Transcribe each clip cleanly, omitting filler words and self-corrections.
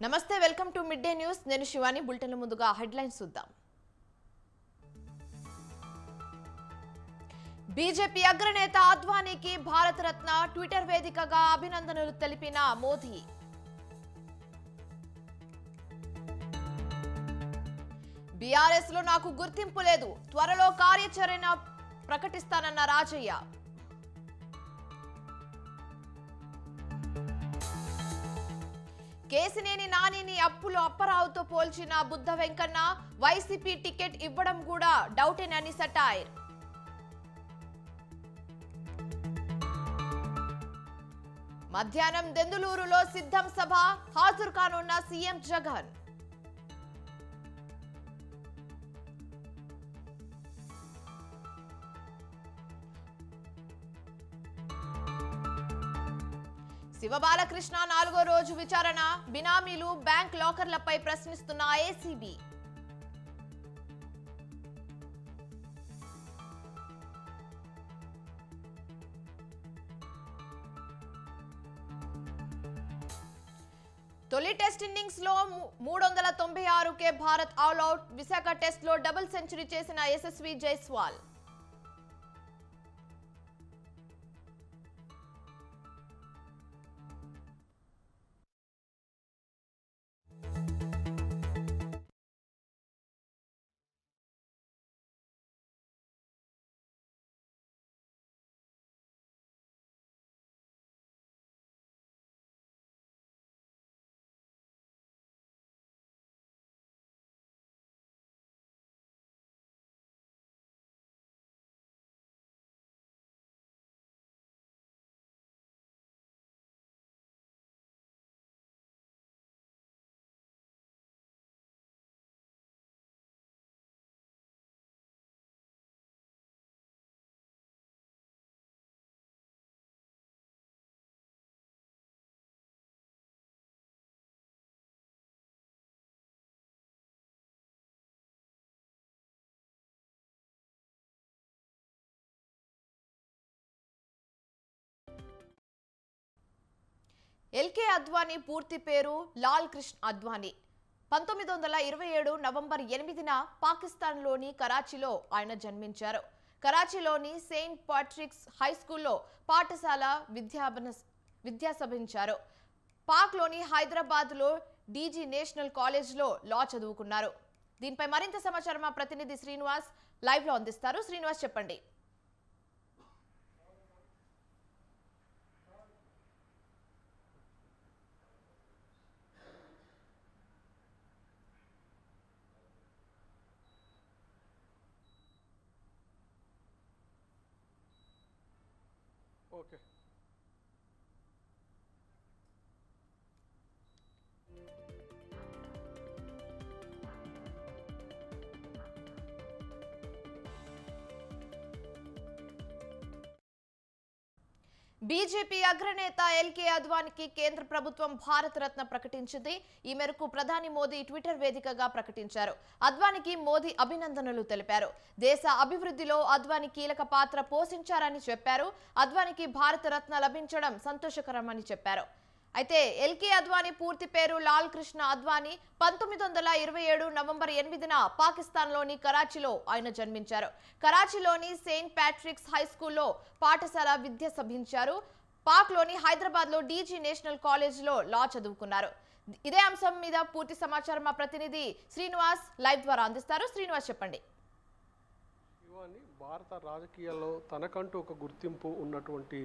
నమస్తే welcome to mid day news నేను Shivani bulletin ముందుగా హెడ్లైన్స్ చూద్దాం బీజేపీ అగ్రనేత అద్వానీకి భారత రత్న ట్విట్టర్ వేదికగా అభినందనలు తెలిపిన మోదీ బీఆర్ఎస్ లో నాకు గుర్తింపు లేదు త్వరలో కార్యాచరణ ప్రకటిస్తానన్న రాజయ్య కేసినేని నానిని అప్పులు అప్పరావుతో పోల్చిన బుద్ధ వెంకన్న వైసీపీ టికెట్ ఇవ్వడం కూడా డౌటేనని సటైర్ మధ్యాహ్నం దెందులూరులో సిద్ధం సభ హాజరు కానున్న సీఎం జగన్ శివబాలకృష్ణ 4వ రోజు విచారణ బినామీలు బ్యాంక్ లాకర్లపై ప్రశ్నిస్తున్న ఏసీబీ తొలి టెస్ట్ ఇన్నింగ్స్ లో 396కే Bharat all out Visakha test లో డబుల్ సెంచరీ చేసిన యశస్వి జైస్వాల్ ఎల్కే అద్వానీ పూర్తి పేరు లాల్ కృష్ణ అద్వానీ 1927 నవంబర్ 8న పాకిస్తాన్లోని కరాచీలో ఆయన జన్మించారు. కరాచీలోని సెయింట్ పాట్రిక్స్ హై స్కూల్లో పాఠశాల విద్యాసభించారు. పాక్లోని హైదరాబాద్లో డీజీ నేషనల్ కాలేజ్లో లా చదువుకున్నారు. దీనిపై మరింత సమాచారం మా ప్రతినిధి శ్రీనివాస్ లైవ్లో అందిస్తారు. శ్రీనివాస్ చెప్పండి. ఓకే బీజేపీ అగ్రనేత ఎల్కే అద్వానీకి కేంద్ర ప్రభుత్వం భారత రత్న ప్రకటించింది. ఈ మేరకు ప్రధాని మోదీ ట్విట్టర్ వేదికగా ప్రకటించారు. అద్వానీకి మోదీ అభినందనలు తెలిపారు. దేశ అభివృద్ధిలో అద్వానీ కీలక పాత్ర పోషించారని చెప్పారు. అద్వానీకి భారత రత్న లభించడం సంతోషకరమని చెప్పారు. అయితే ఎల్కే అద్వానీ పూర్తి పేరు లాల్ కృష్ణ అద్వానీ. 1927 నవంబర్ 8న పాకిస్తాన్లోని కరాచీలో ఆయన జన్మించారు. కరాచీలోని సెయింట్ ప్యాట్రిక్స్ హై స్కూల్లో పాఠశాల విద్యాసభించారు. పాక్లోని హైదరాబాద్లో డీజీ నేషనల్ కాలేజ్లో లా చదువుకున్నారు. ఇదే అంశం మీద పూర్తి సమాచారం మా ప్రతినిధి శ్రీనివాస్ లైవ్ ద్వారా అందిస్తారు. శ్రీనివాస్ చెప్పండి. భారత రాజకీయాల్లో తనకంటూ ఒక గుర్తింపు ఉన్నటువంటి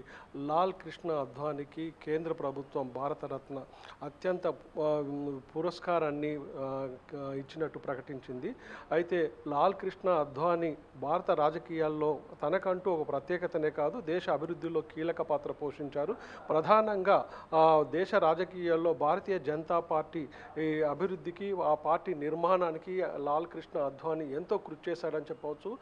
లాల్ కృష్ణ అద్వానీకి కేంద్ర ప్రభుత్వం భారతరత్న అత్యంత పురస్కారాన్ని ఇచ్చినట్టు ప్రకటించింది. అయితే లాల్ కృష్ణ అద్వానీ భారత రాజకీయాల్లో తనకంటూ ఒక ప్రత్యేకతనే కాదు, దేశ అభివృద్ధిలో కీలక పాత్ర పోషించారు. ప్రధానంగా దేశ రాజకీయాల్లో భారతీయ జనతా పార్టీ అభివృద్ధికి, ఆ పార్టీ నిర్మాణానికి లాల్ కృష్ణ అద్వానీ ఎంతో కృషి చేశాడని చెప్పవచ్చు.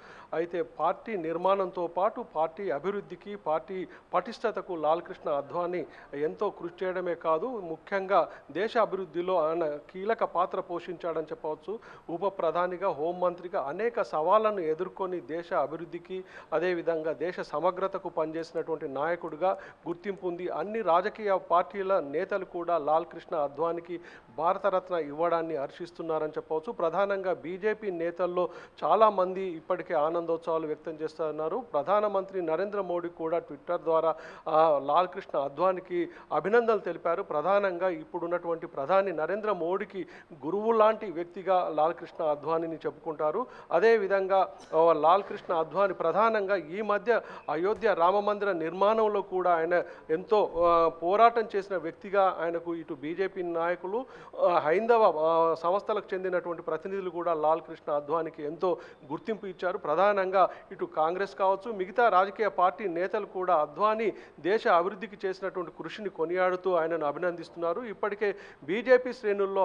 అయితే పార్టీ నిర్మాణంతో పాటు పార్టీ అభివృద్ధికి, పార్టీ పటిష్టతకు లాల్ కృష్ణ అద్వానీ ఎంతో కృషి చేయడమే కాదు, ముఖ్యంగా దేశ అభివృద్ధిలో ఆయన కీలక పాత్ర పోషించాడని చెప్పవచ్చు. ఉప ప్రధానిగా, హోంమంత్రిగా అనేక సవాళ్లను ఎదుర్కొని దేశ అభివృద్ధికి, అదేవిధంగా దేశ సమగ్రతకు పనిచేసినటువంటి నాయకుడిగా గుర్తింపు ఉంది. అన్ని రాజకీయ పార్టీల నేతలు కూడా లాల్ కృష్ణ అద్వానీకి భారతరత్న ఇవ్వడాన్ని హర్షిస్తున్నారని చెప్పవచ్చు. ప్రధానంగా బీజేపీ నేతల్లో చాలామంది ఇప్పటికే ఆనందోత్సవాలు వ్యక్తం చేస్తున్నారు. ప్రధానమంత్రి నరేంద్ర మోడీ కూడా ట్విట్టర్ ద్వారా లాల్ కృష్ణ అద్వానీకి అభినందనలు తెలిపారు. ప్రధానంగా ఇప్పుడున్నటువంటి ప్రధాని నరేంద్ర మోడీకి గురువు లాంటి వ్యక్తిగా లాల్ కృష్ణ అద్వానీని చెప్పుకుంటారు. అదేవిధంగా లాల్ కృష్ణ అద్వానీ ప్రధానంగా ఈ మధ్య అయోధ్య రామమందిర నిర్మాణంలో కూడా ఆయన ఎంతో పోరాటం చేసిన వ్యక్తిగా ఆయనకు ఇటు బీజేపీ నాయకులు, హైందవ సంస్థలకు చెందినటువంటి ప్రతినిధులు కూడా లాల్ కృష్ణ అద్వానీకి ఎంతో గుర్తింపు ఇచ్చారు. ప్రధానంగా ఇటు కాంగ్రెస్ కావచ్చు, మిగతా రాజకీయ పార్టీ నేతలు కూడా అద్వానీ దేశ అభివృద్ధికి చేసినటువంటి కృషిని కొనియాడుతూ ఆయనను అభినందిస్తున్నారు. ఇప్పటికే బీజేపీ శ్రేణుల్లో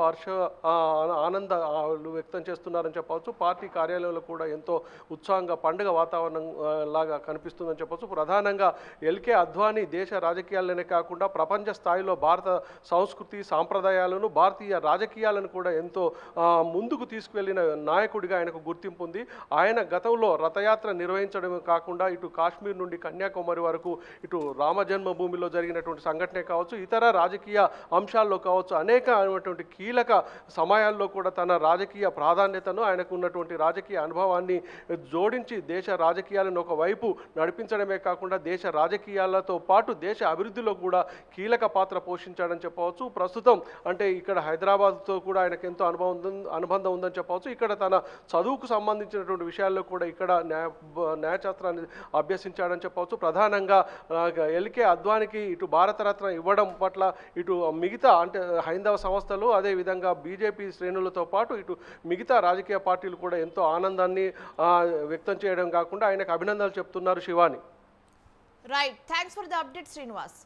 ఆనందాలు వ్యక్తం చేస్తున్నారని చెప్పవచ్చు. పార్టీ కార్యాలయంలో కూడా ఎంతో ఉత్సాహంగా పండుగ వాతావరణం లాగా కనిపిస్తుందని చెప్పవచ్చు. ప్రధానంగా ఎల్కే అద్వానీ దేశ రాజకీయాలనే కాకుండా ప్రపంచ స్థాయిలో భారత సంస్కృతి, సాంప్రదాయాలను, భారతీయ రాజకీయాలను కూడా ఎంతో ముందుకు తీసుకువెళ్ళిన నాయకుడిగా ఆయనకు గుర్తింపు ఉంది. ఆయన గతంలో రథయాత్ర నిర్వహించడమే కాకుండా ఇటు కాశ్మీర్ నుండి కన్యాకుమారి వరకు, ఇటు రామ జన్మభూమిలో జరిగినటువంటి సంఘటనే కావచ్చు, ఇతర రాజకీయ అంశాల్లో కావచ్చు, అనేకమైనటువంటి కీలక సమయాల్లో కూడా తన రాజకీయ ప్రాధాన్యతను, ఆయనకు ఉన్నటువంటి రాజకీయ అనుభవాన్ని జోడించి దేశ రాజకీయాలను ఒకవైపు నడిపించడమే కాకుండా దేశ రాజకీయాలతో పాటు దేశ అభివృద్ధిలో కూడా కీలక పాత్ర పోషించాడని చెప్పవచ్చు. ప్రస్తుతం అంటే ఇక్కడ హైదరాబాద్తో కూడా ఆయనకు ఎంతో అనుబంధం ఉందని చెప్పవచ్చు. ఇక్కడ తన చదువుకు సంబంధించినటువంటి విషయాల్లో కూడా ఇక్కడ న్యాయశాస్త్రాన్ని అభ్యసించాడని చెప్పవచ్చు. ప్రధానంగా ఎల్కే అద్వానీకి ఇటు భారతరత్న ఇవ్వడం పట్ల ఇటు మిగతా అంటే హైందవ సంస్థలు, అదేవిధంగా బీజేపీ శ్రేణులతో పాటు ఇటు మిగతా రాజకీయ పార్టీలు కూడా ఎంతో ఆనందాన్ని వ్యక్తం చేయడం కాకుండా ఆయనకు అభినందనలు చెప్తున్నారు. Shivani. Right, thanks for the update Srinivas.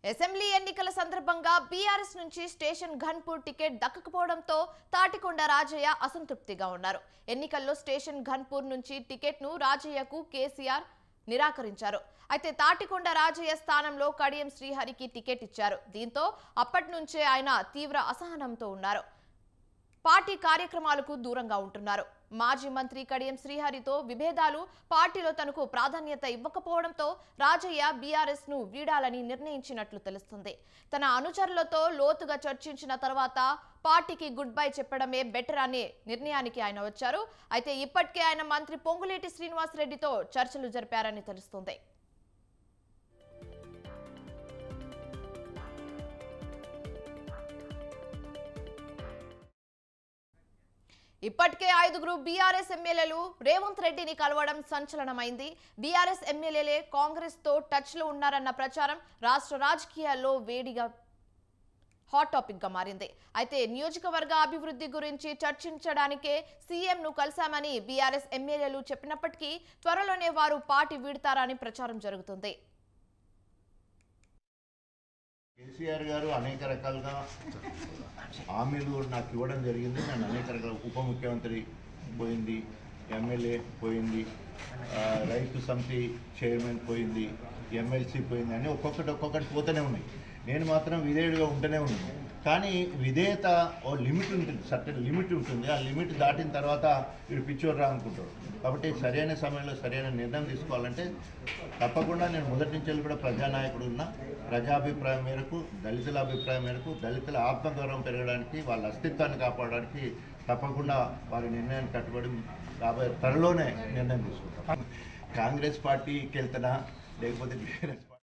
Assembly ఎన్నికల సందర్భంగా బీఆర్ఎస్ నుంచి స్టేషన్ ఘన్పూర్ టికెట్ దక్కకపోవడంతో తాటికొండ రాజయ్య అసంతృప్తిగా ఉన్నారు. ఎన్నికల్లో స్టేషన్ ఘన్పూర్ నుంచి టికెట్ను రాజయ్యకు కేసీఆర్ నిరాకరించారు. అయితే తాటికొండ రాజయ్య స్థానంలో కడియం శ్రీహరికి టికెట్ ఇచ్చారు. దీంతో అప్పటి నుంచే ఆయన తీవ్ర అసహనంతో ఉన్నారు. పార్టీ కార్యక్రమాలకు దూరంగా ఉంటున్నారు. మాజీ మంత్రి కడియం శ్రీహరితో విభేదాలు, పార్టీలో తనకు ప్రాధాన్యత ఇవ్వకపోవడంతో రాజయ్య బీఆర్ఎస్ ను వీడాలని నిర్ణయించినట్లు తెలుస్తుంది. తన అనుచరులతో లోతుగా చర్చించిన తర్వాత పార్టీకి గుడ్ బై చెప్పడమే బెటర్ అనే నిర్ణయానికి ఆయన వచ్చారు. అయితే ఇప్పటికే ఆయన మంత్రి పొంగులేటి శ్రీనివాసరెడ్డితో చర్చలు జరిపారని తెలుస్తుంది. ఇప్పటికే 5గురు బీఆర్ఎస్ ఎమ్మెల్యేలు రేవంత్ రెడ్డిని కలవడం సంచలనమైంది. బీఆర్ఎస్ ఎమ్మెల్యేలే కాంగ్రెస్ తో టచ్ లో ఉన్నారన్న ప్రచారం రాష్ట్ర రాజకీయాల్లో వేడిగా హాట్ టాపిక్ గా మారింది. అయితే నియోజకవర్గ అభివృద్ధి గురించి చర్చించడానికే సీఎం ను కలిశామని బీఆర్ఎస్ ఎమ్మెల్యేలు చెప్పినప్పటికీ త్వరలోనే వారు పార్టీ వీడతారని ప్రచారం జరుగుతుంది. కేసీఆర్ గారు అనేక రకాలుగా హామీలు నాకు ఇవ్వడం జరిగింది. నేను అనేక రకాల ఉప ముఖ్యమంత్రి పోయింది, ఎమ్మెల్యే పోయింది, రైతు సమితి చైర్మన్ పోయింది, ఎమ్మెల్సీ పోయింది అని ఒక్కొక్కటి పోతూనే ఉన్నాయి. నేను మాత్రం విధేయుడిగా ఉంటూనే ఉన్నాను. కానీ విధేయత ఓ లిమిట్ ఉంటుంది, సర్టెన్ లిమిట్ ఉంటుంది. ఆ లిమిట్ దాటిన తర్వాత వీడు పిచ్చోర్రా అనుకుంటాడు. కాబట్టి సరైన సమయంలో సరైన నిర్ణయం తీసుకోవాలంటే తప్పకుండా నేను మొదటి నుంచి కూడా ప్రజానాయకుడు ఉన్నా. ప్రజాభిప్రాయం మేరకు, దళితుల అభిప్రాయం మేరకు, దళితుల ఆత్మగౌరవం పెరగడానికి, వాళ్ళ అస్తిత్వాన్ని కాపాడడానికి తప్పకుండా వారి నిర్ణయాన్ని కట్టుబడి రాబోయే త్వరలోనే నిర్ణయం తీసుకుంటాం. కాంగ్రెస్ పార్టీకి వెళ్తున్నా లేకపోతే బీఆర్ఎస్ పార్టీ.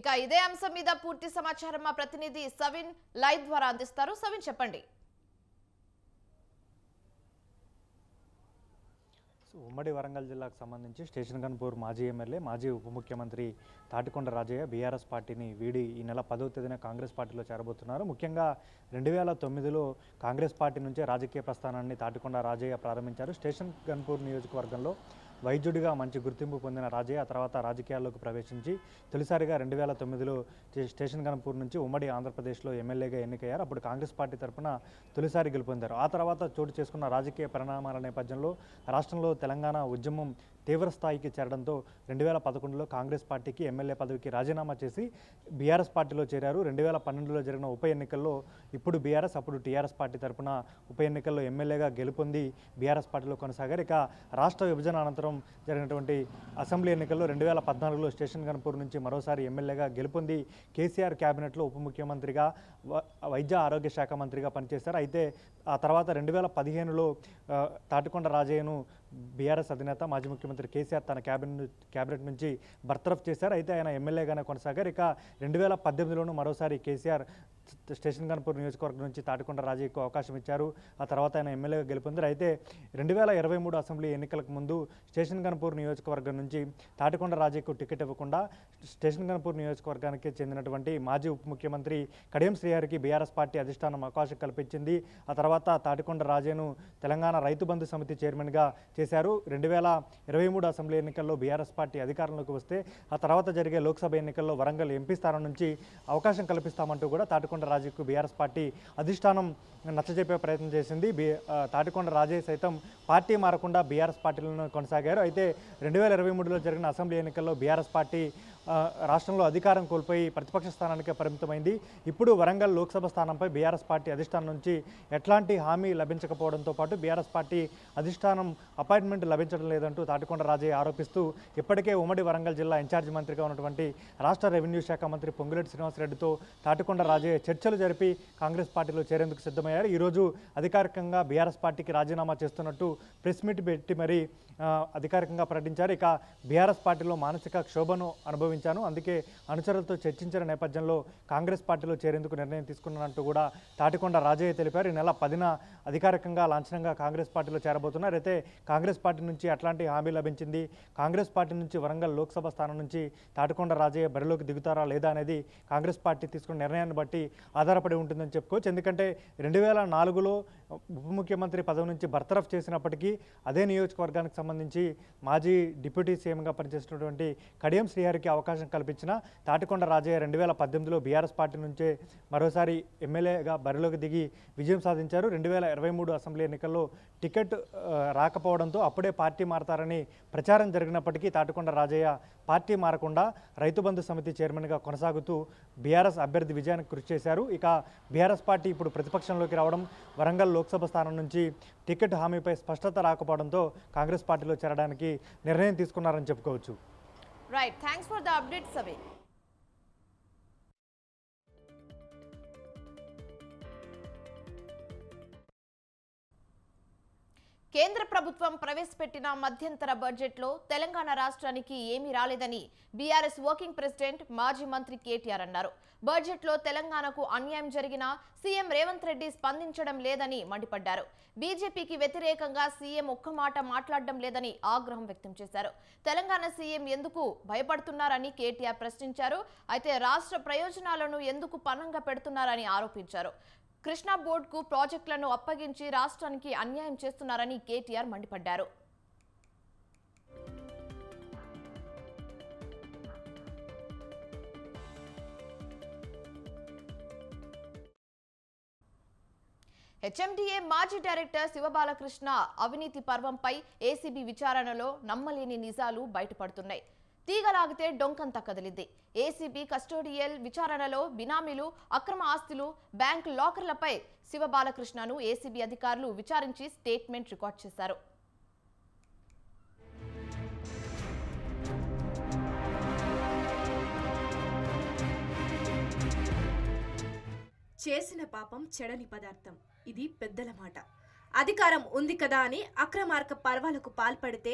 ఇక ఇదే అంశం మీద పూర్తి సమాచారం మా ప్రతినిధి సవిన్ లైవ్ ద్వారా అందిస్తారు. సవిన్, చెప్పండి. ఉమ్మడి వరంగల్ జిల్లాకు సంబంధించి స్టేషన్ గన్పూర్ మాజీ ఎమ్మెల్యే, మాజీ ఉప ముఖ్యమంత్రి తాటికొండ రాజయ్య బీఆర్ఎస్ పార్టీని వీడి ఈ నెల 10వ తేదీన కాంగ్రెస్ పార్టీలో చేరబోతున్నారు. ముఖ్యంగా 2009లో కాంగ్రెస్ పార్టీ నుంచే రాజకీయ ప్రస్థానాన్ని తాటికొండ రాజయ్య ప్రారంభించారు. స్టేషన్ గన్పూర్ నియోజకవర్గంలో వైద్యుడిగా మంచి గుర్తింపు పొందిన రాజయ్య ఆ తర్వాత రాజకీయాల్లోకి ప్రవేశించి తొలిసారిగా 2009లో స్టేషన్ గన్పూర్ నుంచి ఉమ్మడి ఆంధ్రప్రదేశ్లో ఎమ్మెల్యేగా ఎన్నికయ్యారు. అప్పుడు కాంగ్రెస్ పార్టీ తరఫున తొలిసారి గెలుపొందారు. ఆ తర్వాత చోటు చేసుకున్న రాజకీయ పరిణామాల నేపథ్యంలో రాష్ట్రంలో తెలంగాణ ఉద్యమం తీవ్ర స్థాయికి చేరడంతో 2011లో కాంగ్రెస్ పార్టీకి ఎమ్మెల్యే పదవికి రాజీనామా చేసి బీఆర్ఎస్ పార్టీలో చేరారు. 2012లో జరిగిన ఉప ఎన్నికల్లో ఇప్పుడు బీఆర్ఎస్, అప్పుడు టీఆర్ఎస్ పార్టీ తరఫున ఉప ఎన్నికల్లో ఎమ్మెల్యేగా గెలుపొంది బీఆర్ఎస్ పార్టీలో కొనసాగారు. ఇక రాష్ట్ర విభజన అనంతరం జరిగినటువంటి అసెంబ్లీ ఎన్నికల్లో 2014లో స్టేషన్ గన్పూర్ నుంచి మరోసారి ఎమ్మెల్యేగా గెలుపొంది కేసీఆర్ క్యాబినెట్లో ఉప ముఖ్యమంత్రిగా, వైద్య ఆరోగ్య శాఖ మంత్రిగా పనిచేశారు. అయితే ఆ తర్వాత 2015లో తాటికొండ రాజయ్యను బీఆర్ఎస్ అధినేత మాజీ ముఖ్యమంత్రి కేసీఆర్ తన క్యాబినెట్ నుంచి బర్తరఫ్ చేశారు. అయితే ఆయన ఎమ్మెల్యేగానే కొనసాగారు. ఇక 2018లోనూ మరోసారి కేసీఆర్ స్టేషన్ గన్పూర్ నియోజకవర్గం నుంచి తాటికొండ రాజయ్యకు అవకాశం ఇచ్చారు. ఆ తర్వాత ఆయన ఎమ్మెల్యేగా గెలుపొందారు. అయితే 2023 అసెంబ్లీ ఎన్నికలకు ముందు స్టేషన్ గన్పూర్ నియోజకవర్గం నుంచి తాటికొండ రాజయ్యకు టికెట్ ఇవ్వకుండా స్టేషన్ గన్పూర్ నియోజకవర్గానికి చెందినటువంటి మాజీ ఉప ముఖ్యమంత్రి కడియం శ్రీహరికి బీఆర్ఎస్ పార్టీ అధిష్టానం అవకాశం కల్పించింది. ఆ తర్వాత తాటికొండ రాజయ్యను తెలంగాణ రైతు బంధు సమితి చైర్మన్గా చేశారు. 2023 అసెంబ్లీ ఎన్నికల్లో బీఆర్ఎస్ పార్టీ అధికారంలోకి వస్తే ఆ తర్వాత జరిగే లోక్సభ ఎన్నికల్లో వరంగల్ ఎంపీ స్థానం నుంచి అవకాశం కల్పిస్తామంటూ కూడా తాటికొండ రాజయ్యకు బీఆర్ఎస్ పార్టీ అధిష్టానం నచ్చజెప్పే ప్రయత్నం చేసింది. తాటికొండ రాజయ్య సైతం పార్టీ మారకుండా బీఆర్ఎస్ పార్టీలను కొనసాగారు. అయితే 2023లో జరిగిన అసెంబ్లీ ఎన్నికల్లో బీఆర్ఎస్ పార్టీ రాష్ట్రంలో అధికారం కోల్పోయి ప్రతిపక్ష స్థానానికే పరిమితమైంది. ఇప్పుడు వరంగల్ లోక్సభ స్థానంపై బీఆర్ఎస్ పార్టీ అధిష్టానం నుంచి ఎట్లాంటి హామీ లభించకపోవడంతో పాటు బీఆర్ఎస్ పార్టీ అధిష్టానం అపాయింట్మెంట్ లభించడం లేదంటూ తాటికొండ రాజయ్య ఆరోపిస్తూ ఇప్పటికే ఉమ్మడి వరంగల్ జిల్లా ఇన్ఛార్జి మంత్రిగా ఉన్నటువంటి రాష్ట్ర రెవెన్యూ శాఖ మంత్రి పొంగులేటి శ్రీనివాసరెడ్డితో తాటికొండ రాజయ్య చర్చలు జరిపి కాంగ్రెస్ పార్టీలో చేరేందుకు సిద్ధమయ్యారు. ఈరోజు అధికారికంగా బీఆర్ఎస్ పార్టీకి రాజీనామా చేస్తున్నట్టు ప్రెస్ మీట్ పెట్టి మరీ అధికారికంగా ప్రకటించారు. ఇక బీఆర్ఎస్ పార్టీలో మానసిక క్షోభను అనుభవించాను, అందుకే అనుచరులతో చర్చించిన నేపథ్యంలో కాంగ్రెస్ పార్టీలో చేరేందుకు నిర్ణయం తీసుకున్నట్టు కూడా తాటికొండ రాజయ్య తెలిపారు. ఈ నెల 10న అధికారికంగా లాంఛనంగా కాంగ్రెస్ పార్టీలో చేరబోతున్నారు. అయితే కాంగ్రెస్ పార్టీ నుంచి అట్లాంటి హామీ లభించింది, కాంగ్రెస్ పార్టీ నుంచి వరంగల్ లోక్సభ స్థానం నుంచి తాటికొండ రాజయ్య బరిలోకి దిగుతారా లేదా అనేది కాంగ్రెస్ పార్టీ తీసుకున్న నిర్ణయాన్ని బట్టి ఆధారపడి ఉంటుందని చెప్పుకోవచ్చు. ఎందుకంటే 2004లో ఉప ముఖ్యమంత్రి పదవి నుంచి బర్తరఫ్ చేసినప్పటికీ అదే నియోజకవర్గానికి సంబంధించి మాజీ డిప్యూటీ సీఎంగా పనిచేస్తున్నటువంటి కడియం శ్రీహరికి అవకాశం కల్పించిన తాటికొండ రాజయ్య 2018లో బీఆర్ఎస్ పార్టీ నుంచే మరోసారి ఎమ్మెల్యేగా బరిలోకి దిగి విజయం సాధించారు. 2023 అసెంబ్లీ ఎన్నికల్లో టికెట్ రాకపోవడంతో అప్పుడే పార్టీ మారతారని ప్రచారం జరిగినప్పటికీ తాటికొండ రాజయ్య పార్టీ మారకుండా రైతు బంధు సమితి చైర్మన్గా కొనసాగుతూ బీఆర్ఎస్ అభ్యర్థి విజయానికి కృషి చేశారు. ఇక బీఆర్ఎస్ పార్టీ ఇప్పుడు ప్రతిపక్షంలోకి రావడం, వరంగల్ లోక్సభ స్థానం నుంచి టికెట్ హామీపై స్పష్టత రాకపోవడంతో కాంగ్రెస్ పార్టీలో చేరడానికి నిర్ణయం తీసుకున్నారని చెప్పుకోవచ్చు. Right, thanks for the update Sabi. కేంద్ర ప్రభుత్వం ప్రవేశపెట్టిన మధ్యంతర బడ్జెట్లో తెలంగాణ రాష్ట్రానికి ఏమీ రాలేదని బీఆర్ఎస్ వర్కింగ్ ప్రెసిడెంట్ మాజీ మంత్రి కేటీఆర్ అన్నారు. బడ్జెట్లో తెలంగాణకు అన్యాయం జరిగినా సీఎం రేవంత్ రెడ్డి స్పందించడం లేదని మండిపడ్డారు. బీజేపీకి వ్యతిరేకంగా సీఎం ఒక్క మాట మాట్లాడడం లేదని ఆగ్రహం వ్యక్తం చేశారు. తెలంగాణ సీఎం ఎందుకు భయపడుతున్నారని కేటీఆర్ ప్రశ్నించారు. అయితే రాష్ట్ర ప్రయోజనాలను ఎందుకు పణంగా పెడుతున్నారని ఆరోపించారు. కృష్ణా బోర్డుకు ప్రాజెక్టులను అప్పగించి రాష్ట్రానికి అన్యాయం చేస్తున్నారని కేటీఆర్ మండిపడ్డారు. హెచ్ఎండిఏ మాజీ డైరెక్టర్ శివబాలకృష్ణ అవినీతి పర్వంపై ఏసీబీ విచారణలో నమ్మలేని నిజాలు బయటపడుతున్నాయి. తీగలాగితే డొంకంత కదిలింది. ఏసీబీ కస్టోడియల్ విచారణలో బినామీలు, అక్రమ ఆస్తులు, బ్యాంకు లాకర్లపై శివబాలకృష్ణను ఏసీబీ అధికారులు విచారించి స్టేట్మెంట్ రికార్డ్ చేశారు. చేసిన పాపం చెడని పదార్థం, ఇది పెద్దల మాట. అధికారం ఉంది కదా అని అక్రమార్క పర్వాలకు పాల్పడితే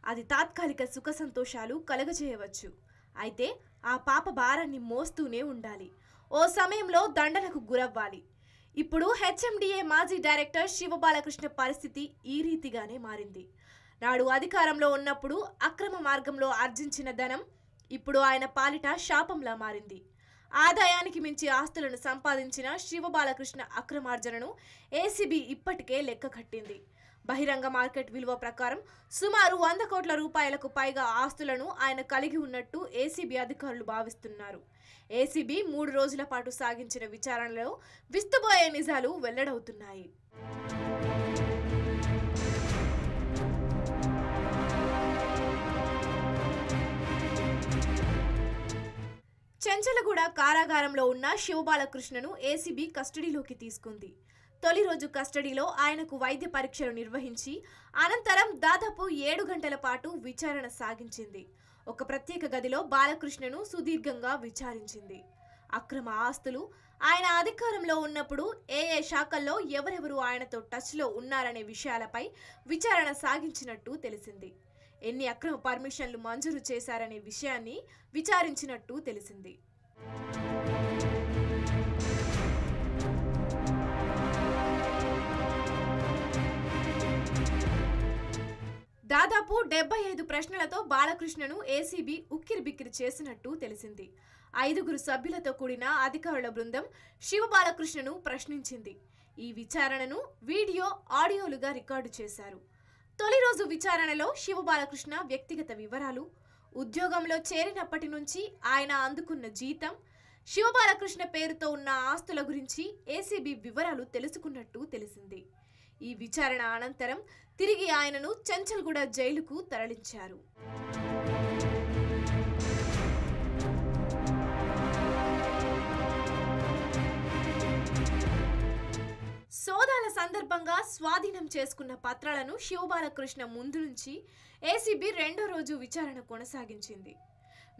అది తాత్కాలిక సుఖ సంతోషాలు కలగజేయవచ్చు. అయితే ఆ పాప భారాన్ని మోస్తూనే ఉండాలి. ఓ సమయంలో దండనకు గురవ్వాలి. ఇప్పుడు హెచ్ఎండిఏ మాజీ డైరెక్టర్ శివబాలకృష్ణ పరిస్థితి ఈ రీతిగానే మారింది. నాడు అధికారంలో ఉన్నప్పుడు అక్రమ మార్గంలో ఆర్జించిన ధనం ఇప్పుడు ఆయన పాలిట శాపంలా మారింది. ఆదాయానికి మించి ఆస్తులను సంపాదించిన శివబాలకృష్ణ అక్రమార్జనను ఏసీబీ ఇప్పటికే లెక్క కట్టింది. బహిరంగ మార్కెట్ విలువ ప్రకారం సుమారు 100 కోట్ల రూపాయలకు పైగా ఆస్తులను ఆయన కలిగి ఉన్నట్టు ఏసీబీ అధికారులు భావిస్తున్నారు. ఏసీబీ 3 రోజుల పాటు సాగించిన విచారణలో విస్తుబోయే నిజాలు వెల్లడవుతున్నాయి. చెంచలగూడ కారాగారంలో ఉన్న శివబాలకృష్ణను ఏసీబీ కస్టడీలోకి తీసుకుంది. తొలి రోజు కస్టడీలో ఆయనకు వైద్య పరీక్షలు నిర్వహించి అనంతరం దాదాపు 7 గంటల పాటు విచారణ సాగించింది. ఒక ప్రత్యేక గదిలో బాలకృష్ణను సుదీర్ఘంగా విచారించింది. అక్రమ ఆస్తులు, ఆయన అధికారంలో ఉన్నప్పుడు ఏ శాఖల్లో ఎవరెవరు ఆయనతో టచ్లో ఉన్నారనే విషయాలపై విచారణ సాగించినట్టు తెలిసింది. ఎన్ని అక్రమ పర్మిషన్లు మంజూరు చేశారనే విషయాన్ని విచారించినట్టు తెలిసింది. దాదాపు 75 ప్రశ్నలతో బాలకృష్ణను ఏసీబీ ఉక్కిరిబిక్కిరి చేసినట్టు తెలిసింది. 5 సభ్యులతో కూడిన అధికారుల బృందం శివబాలకృష్ణను ప్రశ్నించింది. ఈ విచారణను వీడియో, ఆడియోలుగా రికార్డు చేశారు. తొలి రోజు విచారణలో శివబాలకృష్ణ వ్యక్తిగత వివరాలు, ఉద్యోగంలో చేరినప్పటి నుంచి ఆయన అందుకున్న జీతం, శివబాలకృష్ణ పేరుతో ఉన్న ఆస్తుల గురించి ఏసీబీ వివరాలు తెలుసుకున్నట్టు తెలిసింది. ఈ విచారణ అనంతరం తిరిగి ఆయనను చెంచల్గూడ జైలుకు తరలించారు. సోదాల సందర్భంగా స్వాధీనం చేసుకున్న పత్రాలను శివబాలకృష్ణ ముందు నుంచి ఏసీబీ 2వ రోజు విచారణ కొనసాగించింది.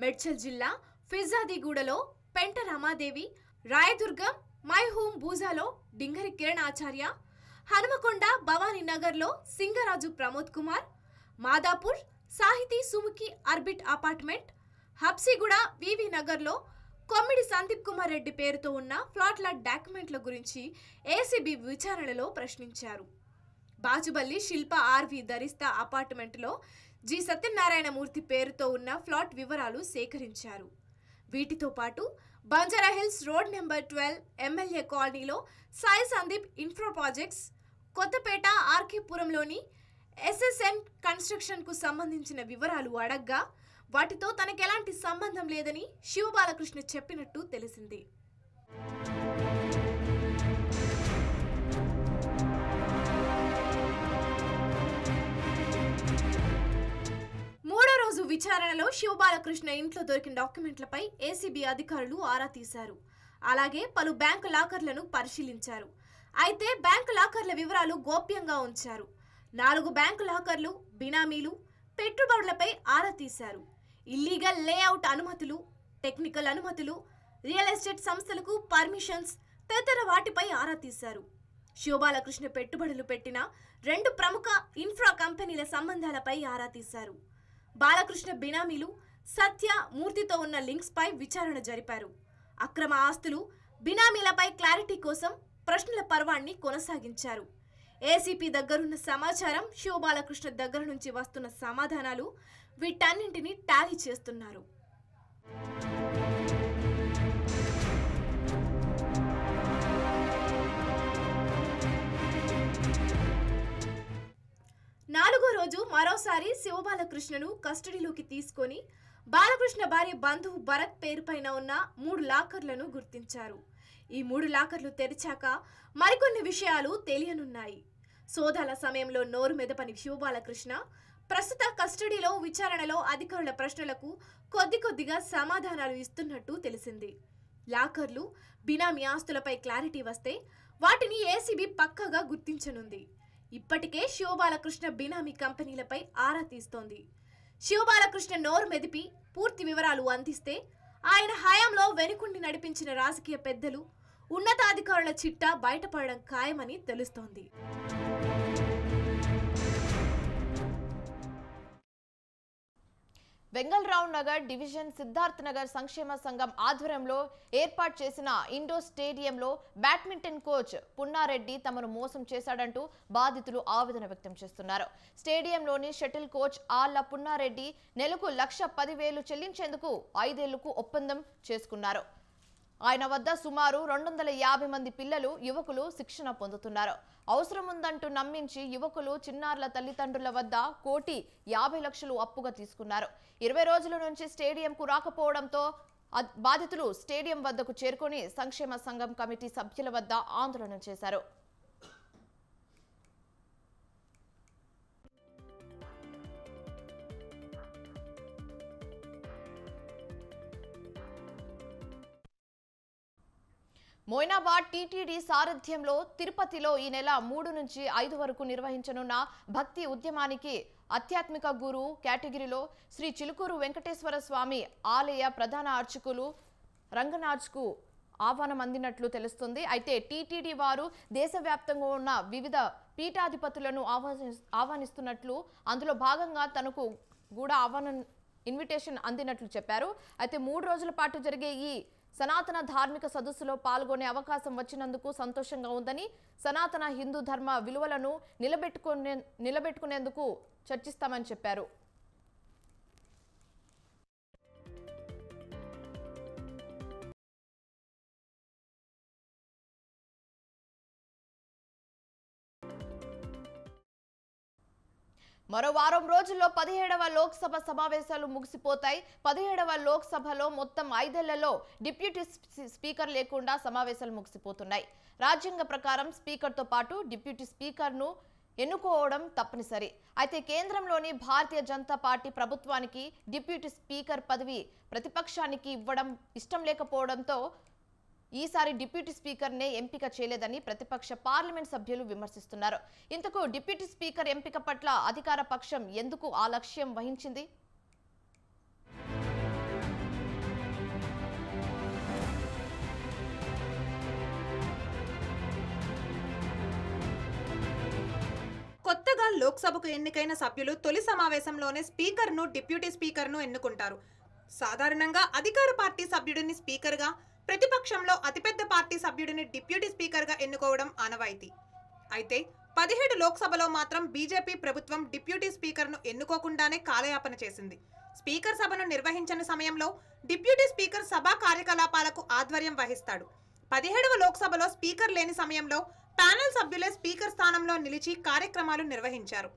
మేడ్చల్ జిల్లా ఫిజాదిగూడలో పెంట రమాదేవి, రాయదుర్గం, మైహూం బూజాలో డింగరి కిరణ్ ఆచార్య, హనుమకొండ భవానీ నగర్లో సింగరాజు ప్రమోద్ కుమార్, మాదాపూర్ సాహితీ సుముఖి ఆర్బిట్ అపార్ట్మెంట్, హబ్సిగూడ వివి నగర్లో కొమ్మిడి సందీప్ కుమార్ రెడ్డి పేరుతో ఉన్న ఫ్లాట్ల డాక్యుమెంట్ల గురించి ఏసీబీ విచారణలో ప్రశ్నించారు. బాచుబల్లి శిల్ప ఆర్వి ధరిస్తా అపార్ట్మెంట్లో జి సత్యనారాయణమూర్తి పేరుతో ఉన్న ఫ్లాట్ వివరాలు సేకరించారు. వీటితో పాటు బంజారాహిల్స్ రోడ్ నెంబర్ 12 ఎమ్మెల్యే కాలనీలో సాయి సందీప్ ఇన్ఫ్రా ప్రాజెక్ట్స్, కొత్తపేట ఆర్కేపురంలోని ఎస్ఎస్ఎన్ కన్స్ట్రక్షన్కు సంబంధించిన వివరాలు అడగ్గా వాటితో తనకెలాంటి సంబంధం లేదని శివబాలకృష్ణ చెప్పినట్టు తెలిసింది. విచారణలో శివబాలకృష్ణ ఇంట్లో దొరికిన డాక్యుమెంట్లపై ఏసీబీ అధికారులు ఆరా తీశారు. అలాగే పలు బ్యాంకు లాకర్లను పరిశీలించారు. అయితే బ్యాంకు లాకర్ల వివరాలు గోప్యంగా ఉంచారు. 4 బ్యాంకు లాకర్లు, బినామీలు, పెట్టుబడులపై ఆరా తీశారు. ఇల్లీగల్ లేఅవుట్ అనుమతులు, టెక్నికల్ అనుమతులు, రియల్ ఎస్టేట్ సంస్థలకు పర్మిషన్స్ తదితర వాటిపై ఆరా తీశారు. శివబాలకృష్ణ పెట్టుబడులు పెట్టిన 2 ప్రముఖ ఇన్ఫ్రా కంపెనీల సంబంధాలపై ఆరా తీశారు. బాలకృష్ణ బినామీలు సత్య, మూర్తితో ఉన్న లింక్స్ పై విచారణ జరిపారు. అక్రమ ఆస్తులు, బినామీలపై క్లారిటీ కోసం ప్రశ్నల పర్వాన్ని కొనసాగించారు. ఏసీపీ దగ్గరున్న సమాచారం, శివబాలకృష్ణ దగ్గర నుంచి వస్తున్న సమాధానాలు వీటన్నింటినీ టాలీ చేస్తున్నారు. నాలుగో రోజు మరోసారి శివబాలకృష్ణను కస్టడీలోకి తీసుకొని బాలకృష్ణ భార్య బంధువు భరత్ పేరుపైన ఉన్న 3 లాకర్లను గుర్తించారు. ఈ 3 లాకర్లు తెరిచాక మరికొన్ని విషయాలు తెలియనున్నాయి. సోదాల సమయంలో నోరు మెదపని శివబాలకృష్ణ ప్రస్తుత కస్టడీలో విచారణలో అధికారుల ప్రశ్నలకు కొద్దిగా సమాధానాలు ఇస్తున్నట్టు తెలిసింది. లాకర్లు, బినామీ ఆస్తులపై క్లారిటీ వస్తే వాటిని ఏసీబీ పక్కాగా గుర్తించనుంది. ఇప్పటికే శివబాలకృష్ణ బినామీ కంపెనీలపై ఆరా తీస్తోంది. శివబాలకృష్ణ నోరు మెదిపి పూర్తి వివరాలు అందిస్తే ఆయన హయాంలో వెనుకుండి నడిపించిన రాజకీయ పెద్దలు, ఉన్నతాధికారుల చిట్టా బయటపడడం ఖాయమని తెలుస్తోంది. వెంగళరావు నగర్ డివిజన్ సిద్ధార్థ్ నగర్ సంక్షేమ సంఘం ఆధ్వర్యంలో ఏర్పాటు చేసిన ఇండోర్ స్టేడియంలో బ్యాడ్మింటన్ కోచ్ పున్నారెడ్డి తమను మోసం చేశాడంటూ బాధితులు ఆవేదన వ్యక్తం చేస్తున్నారు. స్టేడియంలోని షటిల్ కోచ్ ఆళ్ల పున్నారెడ్డి నెలకు 1,10,000 చెల్లించేందుకు 5 ఏళ్లకు ఒప్పందం చేసుకున్నారు. ఆయన వద్ద సుమారు 250 మంది పిల్లలు, యువకులు శిక్షణ పొందుతున్నారు. అవసరం ఉందంటూ నమ్మించి యువకులు చిన్నారుల తల్లిదండ్రుల వద్ద 1,50,00,000 అప్పుగా తీసుకున్నారు. 20 రోజుల నుంచి స్టేడియంకు రాకపోవడంతో బాధితులు స్టేడియం వద్దకు చేరుకొని సంక్షేమ సంఘం కమిటీ సభ్యుల వద్ద ఆందోళన చేశారు. మోయినాబాద్ టీటీడీ సారథ్యంలో తిరుపతిలో ఈ నెల 3 నుంచి 5 వరకు నిర్వహించనున్న భక్తి ఉద్యమానికి ఆధ్యాత్మిక గురు కేటగిరీలో శ్రీ చిలుకూరు వెంకటేశ్వర స్వామి ఆలయ ప్రధాన అర్చకులు రంగనాథ్కు ఆహ్వానం అందినట్లు తెలుస్తుంది. అయితే టీటీడీ వారు దేశవ్యాప్తంగా ఉన్న వివిధ పీఠాధిపతులను ఆహ్వానిస్తున్నట్లు, అందులో భాగంగా తనకు కూడా ఇన్విటేషన్ అందినట్లు చెప్పారు. అయితే 3 రోజుల పాటు జరిగే ఈ సనాతన ధార్మిక సదస్సులో పాల్గొనే అవకాశం వచ్చినందుకు సంతోషంగా ఉందని, సనాతన హిందూ ధర్మ విలువలను నిలబెట్టుకునేందుకు చర్చిస్తామని చెప్పారు. మరో వారం రోజుల్లో 17వ లోక్సభ సమావేశాలు ముగిసిపోతాయి. 17వ లోక్సభలో మొత్తం 5 ఏళ్లలో డిప్యూటీ స్పీకర్ లేకుండా సమావేశాలు ముగిసిపోతున్నాయి. రాజ్యాంగ ప్రకారం స్పీకర్తో పాటు డిప్యూటీ స్పీకర్ను ఎన్నుకోవడం తప్పనిసరి. అయితే కేంద్రంలోని భారతీయ జనతా పార్టీ ప్రభుత్వానికి డిప్యూటీ స్పీకర్ పదవి ప్రతిపక్షానికి ఇవ్వడం ఇష్టం లేకపోవడంతో ఈసారి డిప్యూటీ స్పీకర్నే ఎంపిక చేయలేదని ప్రతిపక్ష పార్లమెంట్ సభ్యులు విమర్శిస్తున్నారు. ఇంతకు డిప్యూటీ స్పీకర్ ఎంపిక పట్ల అధికార పక్షం ఎందుకు ఆ లక్ష్యం వహించింది? కొత్తగా లోక్సభకు ఎన్నికైన సభ్యులు తొలి సమావేశంలోనే స్పీకర్ను, డిప్యూటీ స్పీకర్ను ఎన్నుకుంటారు. సాధారణంగా అధికార పార్టీ సభ్యుడిని స్పీకర్గా, ప్రతిపక్షంలో అతిపెద్ద పార్టీ సభ్యుడిని డిప్యూటీ స్పీకర్గా ఎన్నుకోవడం ఆనవాయితీ. అయితే 17 లోక్సభలో మాత్రం బీజేపీ ప్రభుత్వం డిప్యూటీ స్పీకర్ను ఎన్నుకోకుండానే కాలయాపన చేసింది. స్పీకర్ సభను నిర్వహించని సమయంలో డిప్యూటీ స్పీకర్ సభా కార్యకలాపాలకు ఆధ్వర్యం వహిస్తాడు. 17వ లోక్సభలో స్పీకర్ లేని సమయంలో ప్యానెల్ సభ్యులే స్పీకర్ స్థానంలో నిలిచి కార్యక్రమాలు నిర్వహించారు.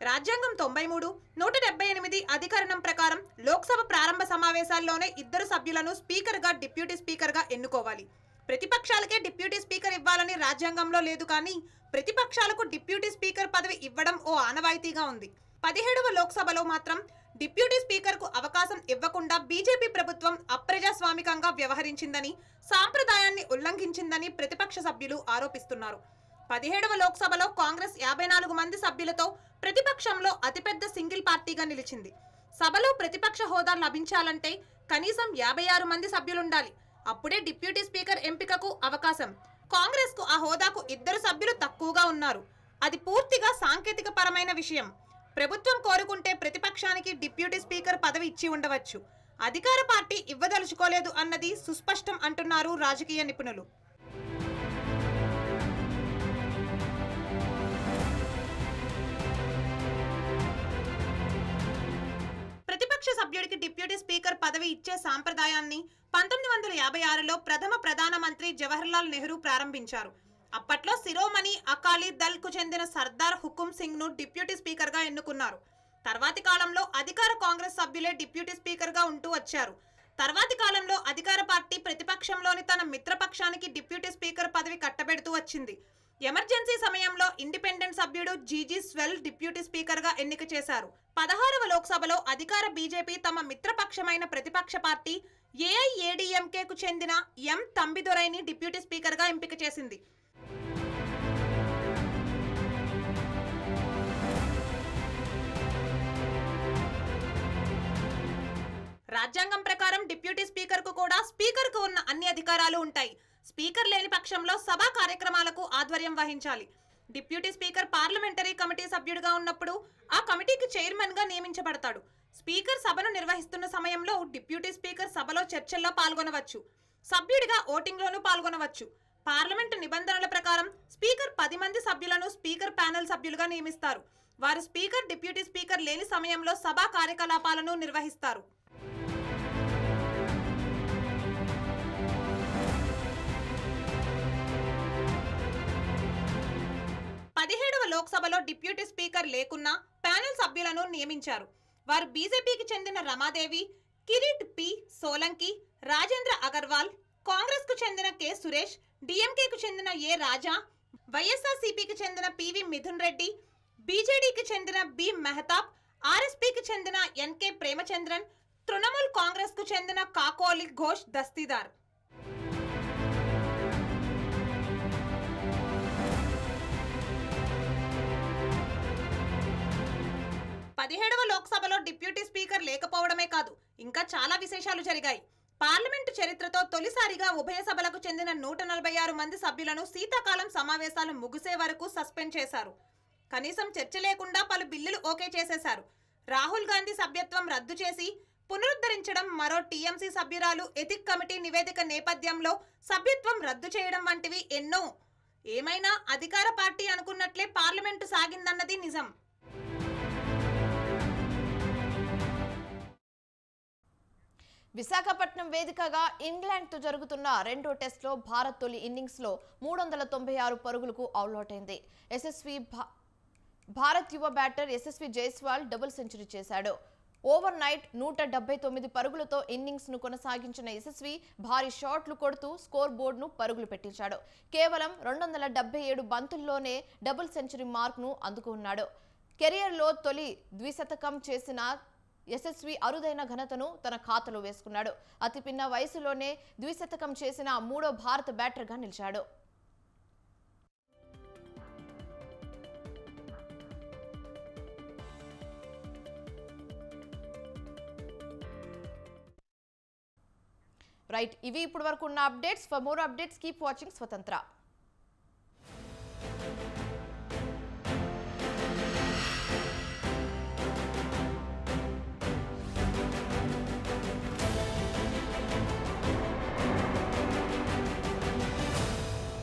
రాజ్యాంగం 93, 178 అధికరణం ప్రకారం లోక్సభ ప్రారంభ సమావేశాల్లోనే 2 సభ్యులను స్పీకర్గా, డిప్యూటీ స్పీకర్గా ఎన్నుకోవాలి. ప్రతిపక్షాలకే డిప్యూటీ స్పీకర్ ఇవ్వాలని రాజ్యాంగంలో లేదు, కానీ ప్రతిపక్షాలకు డిప్యూటీ స్పీకర్ పదవి ఇవ్వడం ఓ ఆనవాయితీగా ఉంది. 17వ లోక్సభలో మాత్రం డిప్యూటీ స్పీకర్కు అవకాశం ఇవ్వకుండా బీజేపీ ప్రభుత్వం అప్రజాస్వామికంగా వ్యవహరించిందని, సాంప్రదాయాన్ని ఉల్లంఘించిందని ప్రతిపక్ష సభ్యులు ఆరోపిస్తున్నారు. 17వ లోక్సభలో కాంగ్రెస్ 54 మంది సభ్యులతో ప్రతిపక్షంలో అతిపెద్ద సింగిల్ పార్టీగా నిలిచింది. సభలో ప్రతిపక్ష హోదా లభించాలంటే కనీసం 56 మంది సభ్యులుండాలి. అప్పుడే డిప్యూటీ స్పీకర్ ఎంపికకు అవకాశం. కాంగ్రెస్కు ఆ హోదాకు 2 సభ్యులు తక్కువగా ఉన్నారు. అది పూర్తిగా సాంకేతిక పరమైన విషయం. ప్రభుత్వం కోరుకుంటే ప్రతిపక్షానికి డిప్యూటీ స్పీకర్ పదవి ఇచ్చి ఉండవచ్చు. అధికార పార్టీ ఇవ్వదలుచుకోలేదు అన్నది సుస్పష్టం అంటున్నారు రాజకీయ నిపుణులు. ప్రతిపక్ష సభ్యుడికి డిప్యూటీ స్పీకర్ పదవి ఇచ్చే సాంప్రదాయాన్ని 1956లో ప్రథమ ప్రధానమంత్రి జవహర్లాల్ నెహ్రూ ప్రారంభించారు. అప్పట్లో శిరోమణి అకాలీ దళ్ కు చెందిన సర్దార్ హుకుమ్ సింగ్ ను డిప్యూటీ స్పీకర్ గా ఎన్నుకున్నారు. తర్వాతి కాలంలో అధికార కాంగ్రెస్ సభ్యులే డిప్యూటీ స్పీకర్ గా ఉంటూ వచ్చారు. తర్వాతి కాలంలో అధికార పార్టీ ప్రతిపక్షంలోని తన మిత్రపక్షానికి డిప్యూటీ స్పీకర్ పదవి కట్టబెడుతూ వచ్చింది. ఎమర్జెన్సీ సమయంలో ఇండిపెండెంట్ సభ్యుడు జీజీ స్వెల్ డిప్యూటీ స్పీకర్ గా ఎన్నిక చేశారు. 16వ లోక్సభలో అధికార బీజేపీ తమ మిత్రపక్షమైన ప్రతిపక్ష పార్టీ ఏఐఏడీఎంకే కు చెందిన ఎం తంబిదొరైని డిప్యూటీ స్పీకర్ గా ఎంపిక చేసింది. రాజ్యాంగం ప్రకారం డిప్యూటీ స్పీకర్ కు కూడా స్పీకర్ కు ఉన్న అన్ని అధికారాలు ఉంటాయి. స్పీకర్ లేని పక్షంలో సభా కార్యక్రమాలకు ఆధ్వర్యం వహించాలి. డిప్యూటీ స్పీకర్ పార్లమెంటరీ కమిటీ సభ్యుడిగా ఉన్నప్పుడు ఆ కమిటీకి చైర్మన్ గా నియమించబడతాడు. స్పీకర్ సభను నిర్వహిస్తున్న సమయంలో డిప్యూటీ స్పీకర్ సభలో చర్చల్లో పాల్గొనవచ్చు. సభ్యుడిగా ఓటింగ్లోనూ పాల్గొనవచ్చు. పార్లమెంటు నిబంధనల ప్రకారం స్పీకర్ 10 మంది సభ్యులను స్పీకర్ ప్యానెల్ సభ్యులుగా నియమిస్తారు. వారు స్పీకర్, డిప్యూటీ స్పీకర్ లేని సమయంలో సభా కార్యకలాపాలను నిర్వహిస్తారు. 17వ లోక్సభలో డిప్యూటీ స్పీకర్ లేకున్నా ప్యానెల్ సభ్యులను నియమించారు. వారు బీజేపీకి చెందిన రమాదేవి, కిరీట్ పి సోలంకి, రాజేంద్ర అగర్వాల్, కాంగ్రెస్ కు చెందిన కె సురేష్, డిఎంకేకు చెందిన ఏ రాజా, వైఎస్ఆర్సీపీకి చెందిన పివి మిథున్ రెడ్డి, బీజేడీకి చెందిన బి మెహతాబ్, ఆర్ఎస్పీకి చెందిన ఎన్కే ప్రేమచంద్రన్, తృణమూల్ కాంగ్రెస్ కు చెందిన కాకోలి ఘోష్ దస్తీదార్. 17వ లోక్సభలో డిప్యూటీ స్పీకర్ లేకపోవడమే కాదు, ఇంకా చాలా విశేషాలు జరిగాయి. పార్లమెంటు చరిత్రతో తొలిసారిగా ఉభయ సభలకు చెందిన 146 మంది సభ్యులను శీతాకాలం సమావేశాలు ముగిసే వరకు సస్పెండ్ చేశారు. కనీసం చర్చ లేకుండా పలు బిల్లులు ఓకే చేసేశారు. రాహుల్ గాంధీ సభ్యత్వం రద్దు చేసి పునరుద్ధరించడం, మరో టీఎంసీ సభ్యురాలు ఎథిక్ కమిటీ నివేదిక నేపథ్యంలో సభ్యత్వం రద్దు చేయడం వంటివి ఎన్నో. ఏమైనా అధికార పార్టీ అనుకున్నట్లే పార్లమెంటు సాగిందన్నది నిజం. విశాఖపట్నం వేదికగా ఇంగ్లాండ్తో జరుగుతున్న రెండో టెస్ట్లో భారత్ తొలి ఇన్నింగ్స్లో 396 పరుగులకు అవుట్ అయింది. భారత్ యువ batter Yashasvi Jaiswal double century చేశాడు. ఓవర్ నైట్ 179 పరుగులతో ఇన్నింగ్స్ ను కొనసాగించిన యశస్వి భారీ షాట్లు కొడుతూ స్కోర్ బోర్డును పరుగులు పెట్టించాడు. కేవలం 277 బంతుల్లోనే డబుల్ సెంచరీ మార్క్ ను అందుకున్నాడు. కెరియర్లో తొలి ద్విశతకం చేసిన యశస్వి అరుదైన ఘనతను తన ఖాతాలో వేసుకున్నాడు. అతి పిన్న వయసులోనే ద్విశతకం చేసిన 3వ భారత బ్యాటర్గా నిలిచాడు. రైట్, ఇవి ఇప్పటి వరకు ఉన్న updates. For more updates keep watching స్వతంత్ర.